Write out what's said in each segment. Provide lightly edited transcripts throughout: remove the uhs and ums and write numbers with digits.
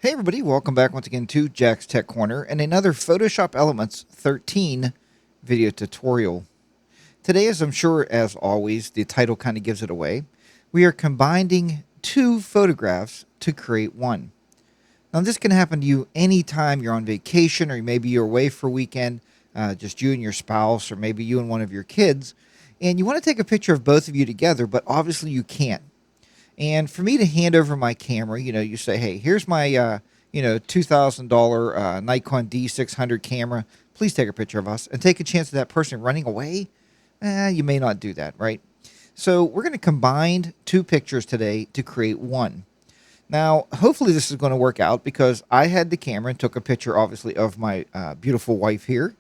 Hey everybody, welcome back once again to Jack's Tech Corner and another Photoshop Elements 13 video tutorial. Today, as I'm sure as always, the title kind of gives it away, we are combining two photographs to create one. Now this can happen to you anytime you're on vacation or maybe you're away for a weekend, just you and your spouse or maybe you and one of your kids, and you want to take a picture of both of you together, but obviously you can't. And for me to hand over my camera, you say, hey, here's my, $2,000 Nikon D600 camera. Please take a picture of us and take a chance of that person running away. You may not do that, right? So we're going to combine two pictures today to create one. Now, hopefully this is going to work out because I had the camera and took a picture, obviously, of my beautiful wife here.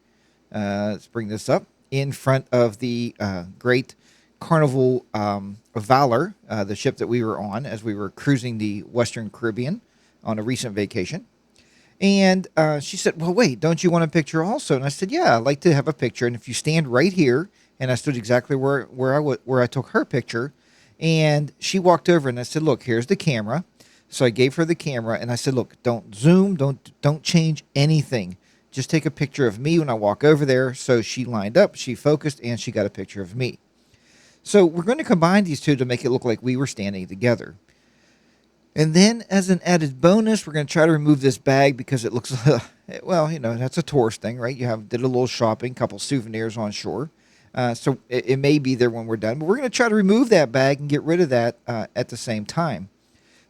Let's bring this up in front of the great Carnival of Valor, the ship that we were on as we were cruising the Western Caribbean on a recent vacation. And she said, well, wait, don't you want a picture also? And I said, yeah, I'd like to have a picture. And if you stand right here, and I stood exactly where I took her picture, and she walked over and I said, look, here's the camera. So I gave her the camera and I said, look, don't zoom, don't change anything. Just take a picture of me when I walk over there. So she lined up, she focused, and she got a picture of me. So we're going to combine these two to make it look like we were standing together. And then as an added bonus, we're going to try to remove this bag because it looks, well, that's a tourist thing, right? Did a little shopping, couple souvenirs on shore. So it may be there when we're done. But we're going to try to remove that bag and get rid of that at the same time.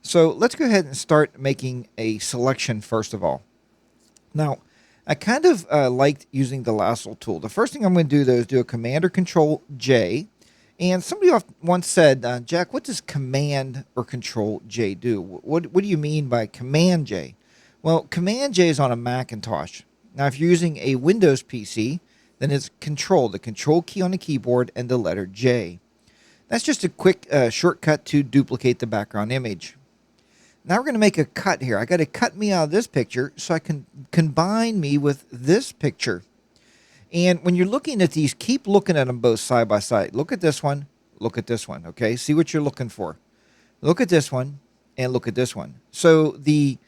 So let's go ahead and start making a selection first of all. Now, I kind of liked using the lasso tool. The first thing I'm going to do, though, is do a Command or Control J. And somebody once said, Jack, what does Command or Control J do? What do you mean by Command J? Well, Command J is on a Macintosh. Now, if you're using a Windows PC, then it's Control, the Control key on the keyboard, and the letter J. That's just a quick shortcut to duplicate the background image. Now we're going to make a cut here. I got to cut me out of this picture so I can combine me with this picture. And when you're looking at these, keep looking at them both side by side. Look at this one. Look at this one. Okay, see what you're looking for. Look at this one and look at this one. So the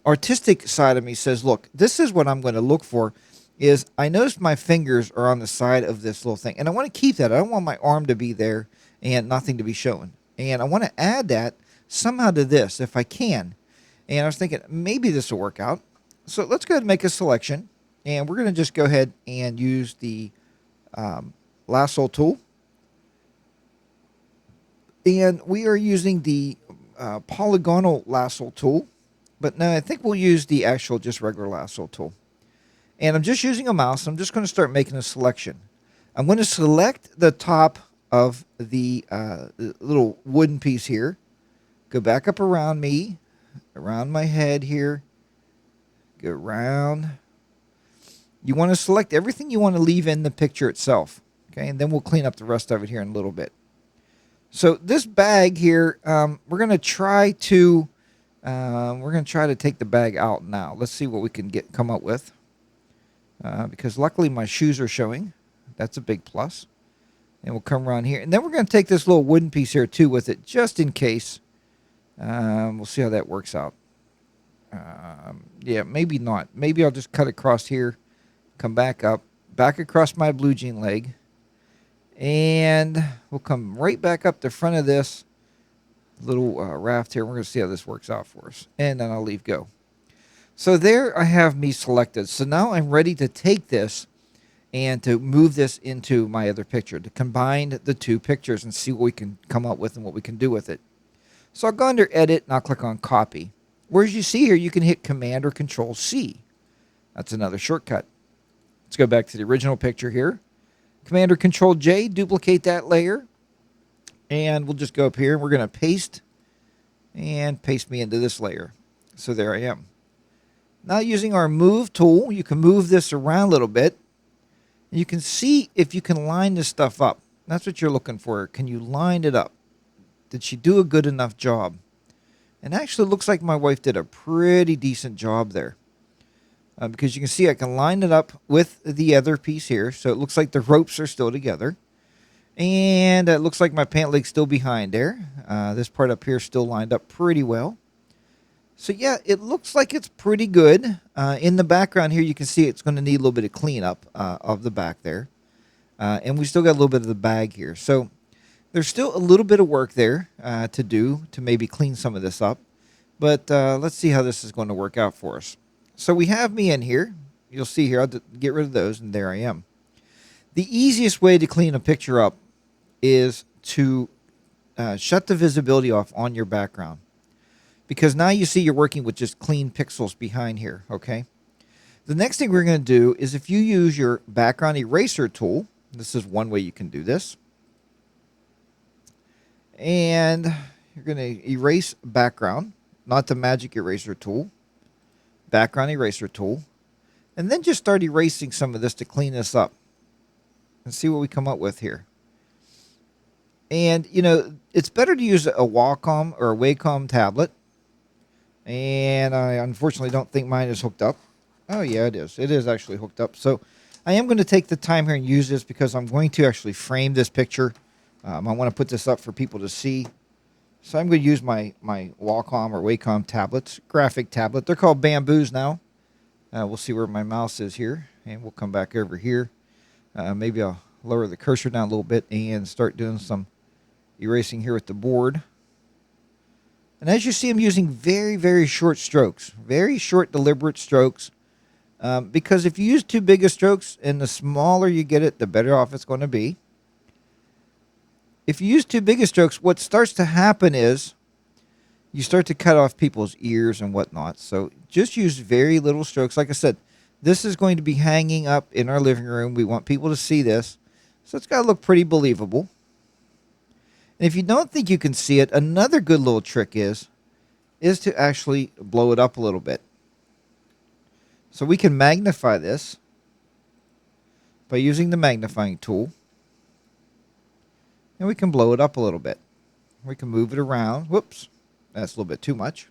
artistic side of me says, look, this is what I'm going to look for. Is I noticed my fingers are on the side of this little thing. And I want to keep that. I don't want my arm to be there and nothing to be shown. And I want to add that somehow to this if I can. And I was thinking maybe this will work out. So let's go ahead and make a selection. And we're going to just go ahead and use the lasso tool. And we are using the polygonal lasso tool. But no, I think we'll use the actual just regular lasso tool. And I'm just using a mouse. I'm just going to start making a selection. I'm going to select the top of the little wooden piece here. Go back up around me, around my head here. Go around. You want to select everything you want to leave in the picture itself. Okay, and then we'll clean up the rest of it here in a little bit. So this bag here, we're going to try to take the bag out now. Let's see what we can come up with. Because luckily my shoes are showing. That's a big plus. And we'll come around here. And then we're going to take this little wooden piece here too with it, just in case. We'll see how that works out. Yeah, maybe not. Maybe I'll just cut across here. Come back up, back across my blue jean leg, and we'll come right back up the front of this little raft here. We're going to see how this works out for us, and then I'll leave go. So there I have me selected. So now I'm ready to take this and to move this into my other picture, to combine the two pictures and see what we can come up with and what we can do with it. So I'll go under Edit, and I'll click on Copy. Whereas you see here, you can hit Command or Control C. That's another shortcut. Let's go back to the original picture here. Command or Control J, duplicate that layer. And we'll just go up here and we're going to paste me into this layer. So there I am. Now using our Move tool, you can move this around a little bit. You can see if you can line this stuff up. That's what you're looking for. Can you line it up? Did she do a good enough job? And actually it looks like my wife did a pretty decent job there. Because you can see I can line it up with the other piece here. So it looks like the ropes are still together. And it looks like my pant leg's still behind there. This part up here is still lined up pretty well. So yeah, it looks like it's pretty good. In the background here, you can see it's going to need a little bit of cleanup of the back there. And we still got a little bit of the bag here. So there's still a little bit of work there to do to maybe clean some of this up. But let's see how this is going to work out for us. So we have me in here. You'll see here, I'll get rid of those, and there I am. The easiest way to clean a picture up is to shut the visibility off on your background. Because now you see you're working with just clean pixels behind here, okay? The next thing we're going to do is if you use your background eraser tool, this is one way you can do this. And you're going to erase background, not the magic eraser tool, background eraser tool. And then just start erasing some of this to clean this up. And see what we come up with here. And, you know, it's better to use a Wacom or a Wacom tablet. And I unfortunately don't think mine is hooked up. Oh, yeah, it is. It is actually hooked up. So I am going to take the time here and use this because I'm going to actually frame this picture. I want to put this up for people to see. So I'm going to use my Wacom or Wacom tablets, graphic tablet. They're called Bamboos now. We'll see where my mouse is here. And we'll come back over here. Maybe I'll lower the cursor down a little bit and start doing some erasing here with the board. And as you see, I'm using very, very short strokes. Very short, deliberate strokes. Because if you use too big of strokes, and the smaller you get it, the better off it's going to be. If you use too big of strokes, what starts to happen is you start to cut off people's ears and whatnot. So just use very little strokes. Like I said, this is going to be hanging up in our living room. We want people to see this. So it's got to look pretty believable. And if you don't think you can see it, another good little trick is to actually blow it up a little bit. So we can magnify this by using the magnifying tool. And we can blow it up a little bit. We can move it around. Whoops, that's a little bit too much.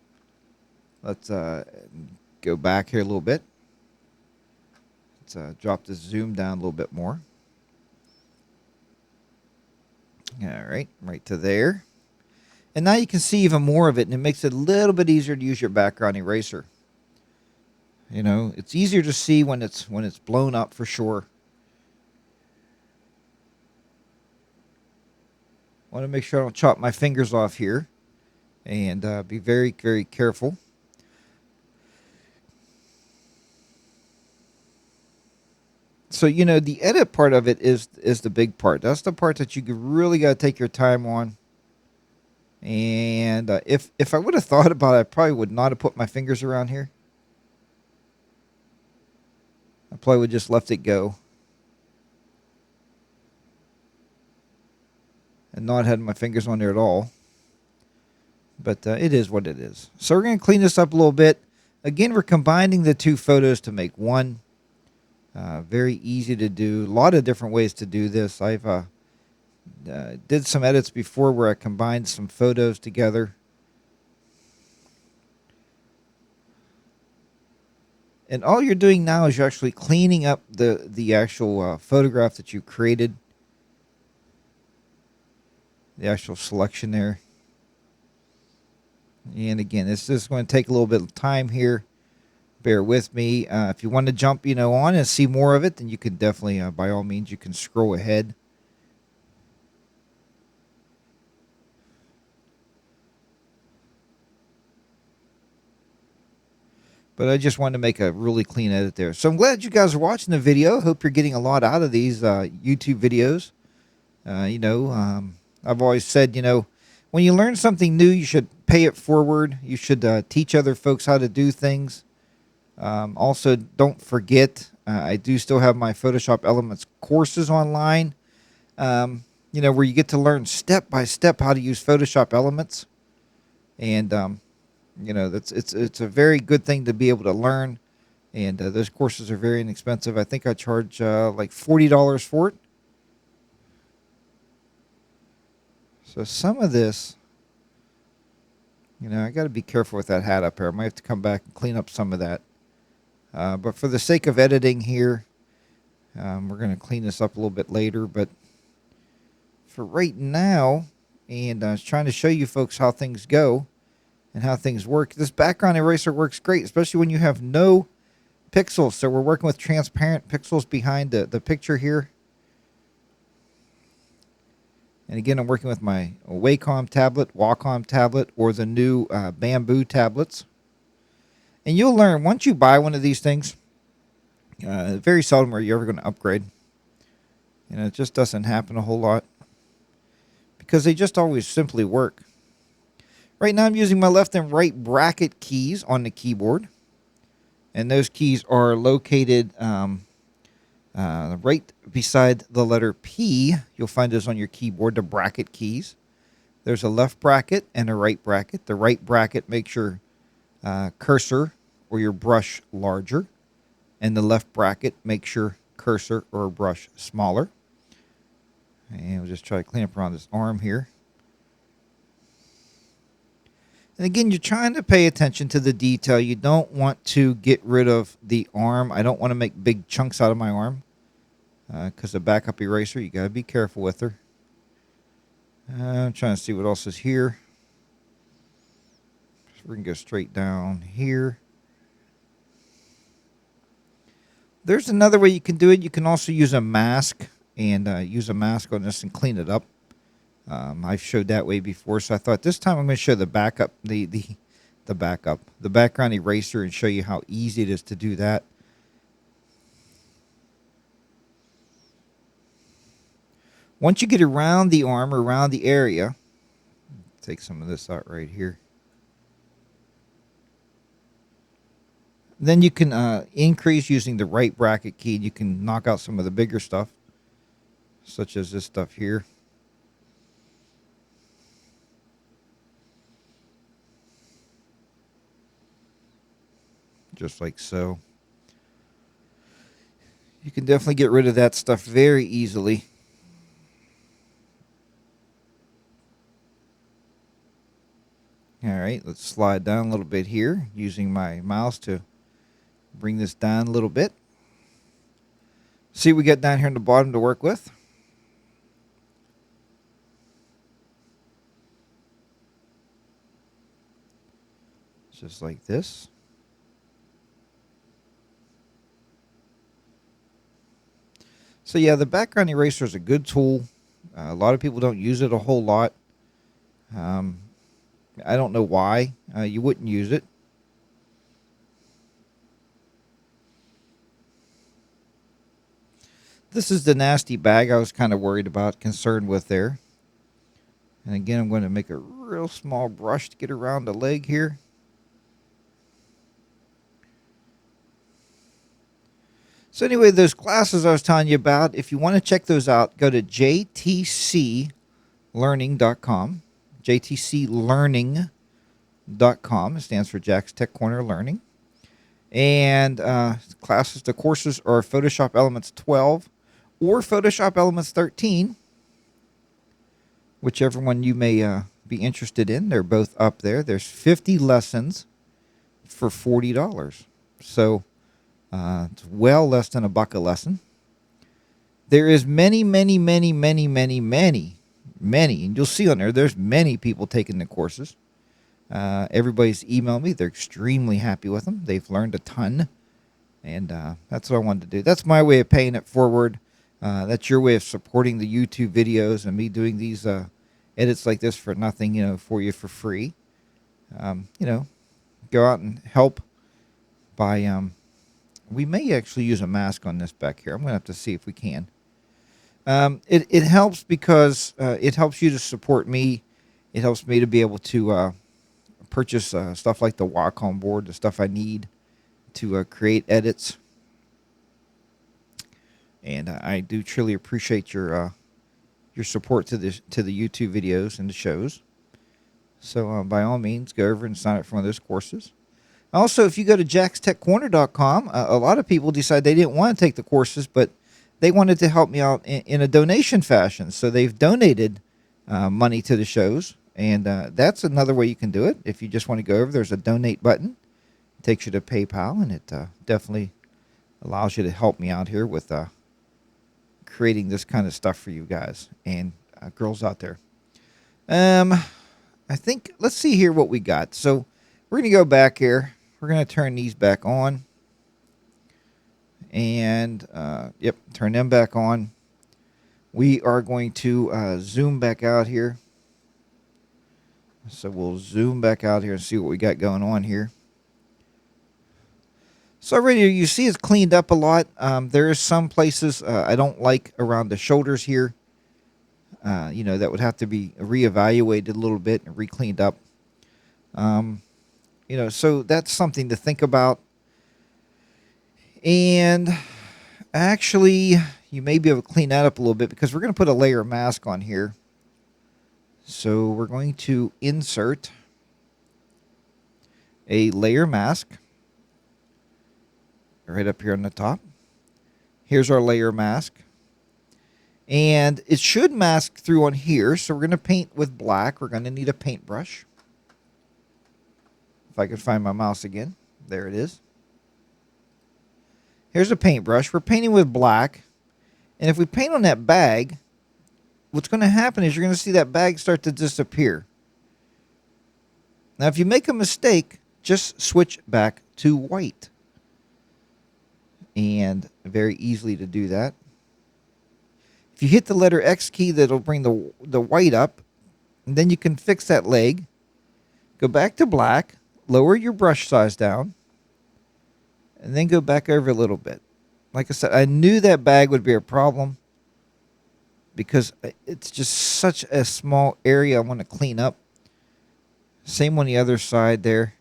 Let's go back here a little bit. Let's drop the zoom down a little bit more. All right, right to there. And now you can see even more of it, and it makes it a little bit easier to use your background eraser. You know, it's easier to see when it's blown up for sure. I want to make sure I don't chop my fingers off here, and be very, very careful. So, you know, the edit part of it is the big part. That's the part that you really got to take your time on. And if I would have thought about it, I probably would not have put my fingers around here. I probably would just left it go. And not had my fingers on there at all. But it is what it is. So we're going to clean this up a little bit. Again, we're combining the two photos to make one. Very easy to do. A lot of different ways to do this. I've did some edits before where I combined some photos together. And all you're doing now is you're actually cleaning up the actual photograph that you created. The actual selection there. And again, this is going to take a little bit of time here. Bear with me. If you want to jump, on and see more of it, then you can definitely, by all means, you can scroll ahead. But I just wanted to make a really clean edit there. So I'm glad you guys are watching the video. Hope you're getting a lot out of these YouTube videos. I've always said, when you learn something new, you should pay it forward. You should teach other folks how to do things. Also, don't forget, I do still have my Photoshop Elements courses online, where you get to learn step by step how to use Photoshop Elements. And, it's a very good thing to be able to learn. And those courses are very inexpensive. I think I charge like $40 for it. So some of this, I got to be careful with that hat up here. I might have to come back and clean up some of that. But for the sake of editing here, we're going to clean this up a little bit later. But for right now, and I was trying to show you folks how things go, and how things work. This background eraser works great, especially when you have no pixels. So we're working with transparent pixels behind the picture here. And again, I'm working with my Wacom tablet, Wacom tablet, or the new Bamboo tablets. And you'll learn, once you buy one of these things, very seldom are you ever going to upgrade. You know, it just doesn't happen a whole lot, because they just always simply work. Right now I'm using my left and right bracket keys on the keyboard. And those keys are located right beside the letter P. You'll find those on your keyboard, the bracket keys. There's a left bracket and a right bracket. The right bracket makes your cursor or your brush larger, and the left bracket makes your cursor or brush smaller. And we'll just try to clean up around this arm here. And again, you're trying to pay attention to the detail. You don't want to get rid of the arm. I don't want to make big chunks out of my arm, because the backup eraser, you got to be careful with her. I'm trying to see what else is here. So we're going to go straight down here. There's another way you can do it. You can also use a mask and use a mask on this and clean it up. I've showed that way before, so I thought this time I'm going to show the backup, the background eraser, and show you how easy it is to do that. Once you get around the arm or around the area, take some of this out right here. Then you can increase using the right bracket key. You can knock out some of the bigger stuff, such as this stuff here. Just like so. You can definitely get rid of that stuff very easily. All right, let's slide down a little bit here, using my mouse to bring this down a little bit. See what we got down here in the bottom to work with. Just like this. So yeah, the background eraser is a good tool. A lot of people don't use it a whole lot. I don't know why you wouldn't use it. This is the nasty bag I was kind of worried about, concerned with there. And again, I'm going to make a real small brush to get around the leg here. So anyway, those classes I was telling you about, if you want to check those out, go to jtclearning.com. jtclearning.com. It stands for Jack's Tech Corner Learning. And the courses are Photoshop Elements 12 or Photoshop Elements 13, whichever one you may be interested in. They're both up there. There's 50 lessons for $40. So it's well less than $1 a lesson. There is many, and you'll see on there, there's many people taking the courses. Everybody's emailed me. They're extremely happy with them. They've learned a ton, and that's what I wanted to do. That's my way of paying it forward. That's your way of supporting the YouTube videos and me doing these edits like this for nothing, for you for free. Go out and help by... we may actually use a mask on this back here. I'm going to have to see if we can. It helps because it helps you to support me. It helps me to be able to purchase stuff like the Wacom board, the stuff I need to create edits. And I do truly appreciate your support to the YouTube videos and the shows. So by all means, go over and sign up for one of those courses. Also, if you go to jackstechcorner.com, a lot of people decide they didn't want to take the courses, but they wanted to help me out in a donation fashion. So they've donated money to the shows, and that's another way you can do it. If you just want to go over, there's a donate button. It takes you to PayPal, and it definitely allows you to help me out here with creating this kind of stuff for you guys and girls out there. I think, let's see here what we got. So we're going to go back here. We're going to turn these back on. And, yep, turn them back on. We are going to zoom back out here. So we'll zoom back out here and see what we got going on here. So already you see it's cleaned up a lot. There is some places I don't like around the shoulders here. That would have to be reevaluated a little bit and re-cleaned up. So that's something to think about. And actually, you may be able to clean that up a little bit because we're going to put a layer mask on here. So we're going to insert a layer mask right up here on the top. Here's our layer mask. And it should mask through on here. So we're going to paint with black. We're going to need a paintbrush. If I could find my mouse again. There it is. Here's a paintbrush. We're painting with black. And if we paint on that bag, what's going to happen is you're going to see that bag start to disappear. Now, if you make a mistake, just switch back to white. And very easily to do that. If you hit the letter X key, that'll bring the white up. And then you can fix that leg. Go back to black. Lower your brush size down. And then go back over a little bit. Like I said, I knew that bag would be a problem. Because it's just such a small area I want to clean up. Same on the other side there.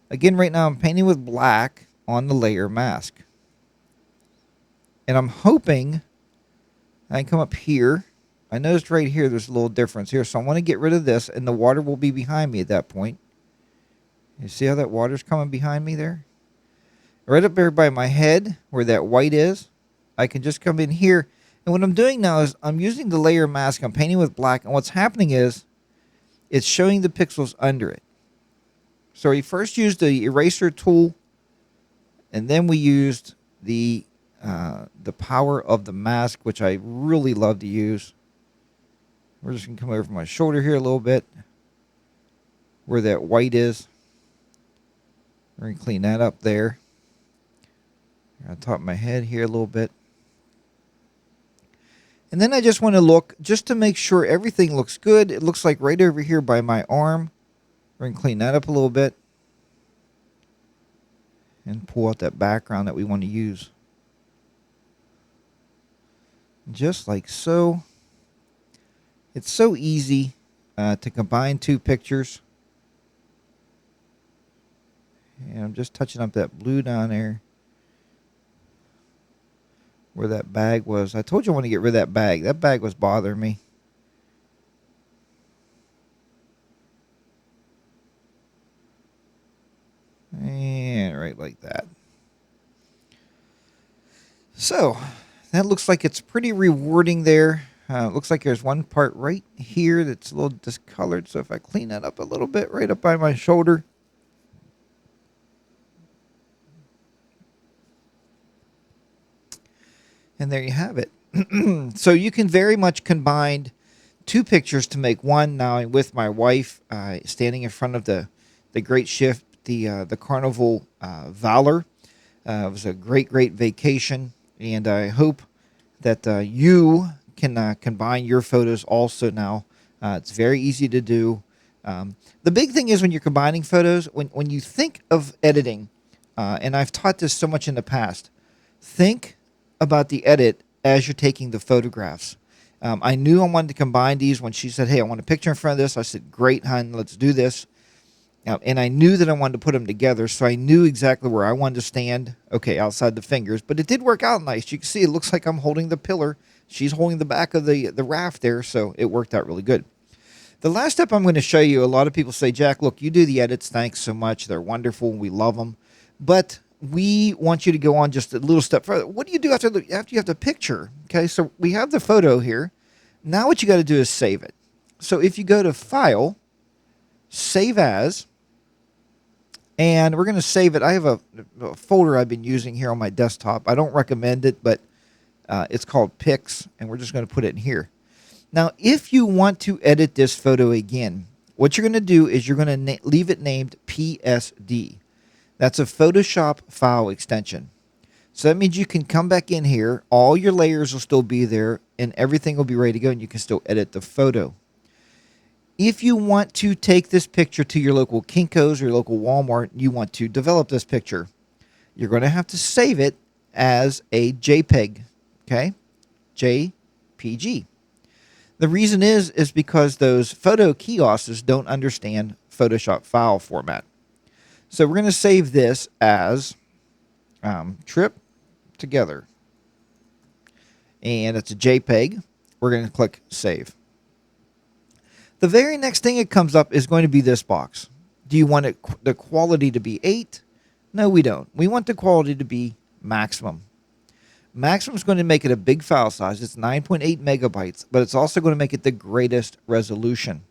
Again, right now I'm painting with black on the layer mask. And I'm hoping I can come up here. I noticed right here there's a little difference here. So I want to get rid of this and the water will be behind me at that point. You see how that water's coming behind me there? Right up there by my head where that white is. I can just come in here. And what I'm doing now is I'm using the layer mask. I'm painting with black. And what's happening is it's showing the pixels under it. So we first used the eraser tool. And then we used the power of the mask, which I really love to use. We're just going to come over my shoulder here a little bit. Where that white is. We're going to clean that up there. On top of my head here a little bit. And then I just want to look, just to make sure everything looks good. It looks like right over here by my arm. We're going to clean that up a little bit. And pull out that background that we want to use. Just like so. It's so easy to combine two pictures. And I'm just touching up that blue down there. Where that bag was. I told you I want to get rid of that bag. That bag was bothering me. And right like that. So, that looks like it's pretty rewarding there. Looks like there's one part right here that's a little discolored. So if I clean that up a little bit right up by my shoulder. And there you have it. So you can very much combine two pictures to make one. Now I'm with my wife standing in front of the great ship, the Carnival Valor. It was a great vacation. And I hope that you can combine your photos also now. It's very easy to do. The big thing is when you're combining photos, when you think of editing, and I've taught this so much in the past, think about the edit as you're taking the photographs. I knew I wanted to combine these when she said, hey, I want a picture in front of this. I said, great, hon, let's do this. And I knew that I wanted to put them together, so I knew exactly where I wanted to stand, okay, outside the fingers. But it did work out nice. You can see it looks like I'm holding the pillar. She's holding the back of the raft there, so it worked out really good. The last step I'm going to show you, a lot of people say, Jack, look, you do the edits. Thanks so much. They're wonderful. We love them. But we want you to go on just a little step further. What do you do after you have the picture? Okay, so we have the photo here. Now what you got to do is save it. So if you go to File, Save As, and we're going to save it. I have a folder I've been using here on my desktop. I don't recommend it, but it's called Pics, and we're just going to put it in here. Now, if you want to edit this photo again, What you're going to do is you're going to leave it named PSD. That's a Photoshop file extension. So that means you can come back in here, all your layers will still be there, and everything will be ready to go, and you can still edit the photo. If you want to take this picture to your local Kinko's or your local Walmart, you want to develop this picture, you're going to have to save it as a JPEG, okay? JPG. The reason is because those photo kiosks don't understand Photoshop file format. So we're going to save this as trip together. And it's a JPEG. We're going to click save. The very next thing that comes up is going to be this box. Do you want the quality to be 8? No, we don't. We want the quality to be maximum. Maximum is going to make it a big file size. It's 9.8 megabytes, but it's also going to make it the greatest resolution.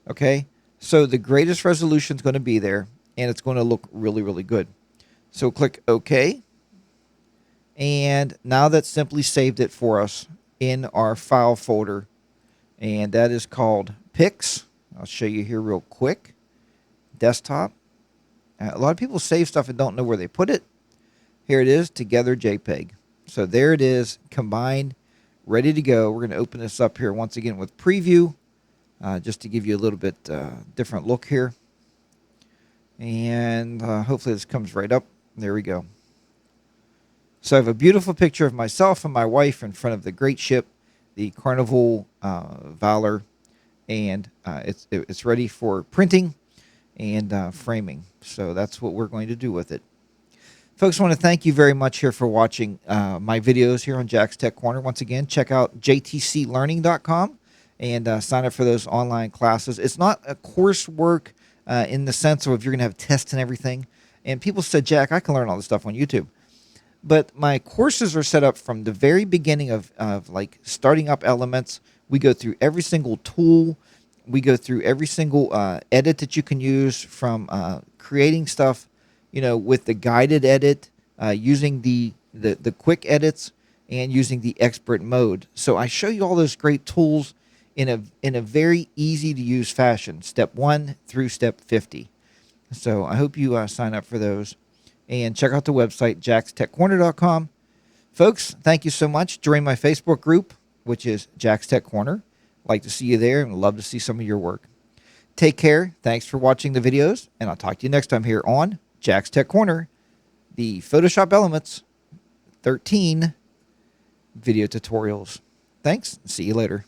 Okay? So the greatest resolution is going to be there, and it's going to look really, really good. So click OK. And now that's simply saved it for us in our file folder. And that is called Pics. I'll show you here real quick. Desktop. A lot of people save stuff and don't know where they put it. Here it is, Together JPEG. So there it is, combined, ready to go. We're going to open this up here once again with Preview, just to give you a little bit different look here. And hopefully this comes right up. There we go. So I have a beautiful picture of myself and my wife in front of the great ship, the Carnival Valor, and it's ready for printing and framing. So that's what we're going to do with it. Folks, I want to thank you very much here for watching my videos here on Jack's Tech Corner. Once again, check out jtclearning.com and sign up for those online classes. It's not a coursework in the sense of if you're going to have tests and everything. And people said, Jack, I can learn all this stuff on YouTube. But my courses are set up from the very beginning of like starting up Elements. We go through every single tool. We go through every single edit that you can use, from creating stuff, with the guided edit, using the quick edits, and using the expert mode. So I show you all those great tools in a very easy to use fashion, step 1 through step 50. So I hope you sign up for those. And check out the website, jackstechcorner.com. Folks, thank you so much. Join my Facebook group, which is Jack's Tech Corner. I'd like to see you there and love to see some of your work. Take care. Thanks for watching the videos, and I'll talk to you next time here on Jack's Tech Corner, the Photoshop Elements 13 video tutorials. Thanks. See you later.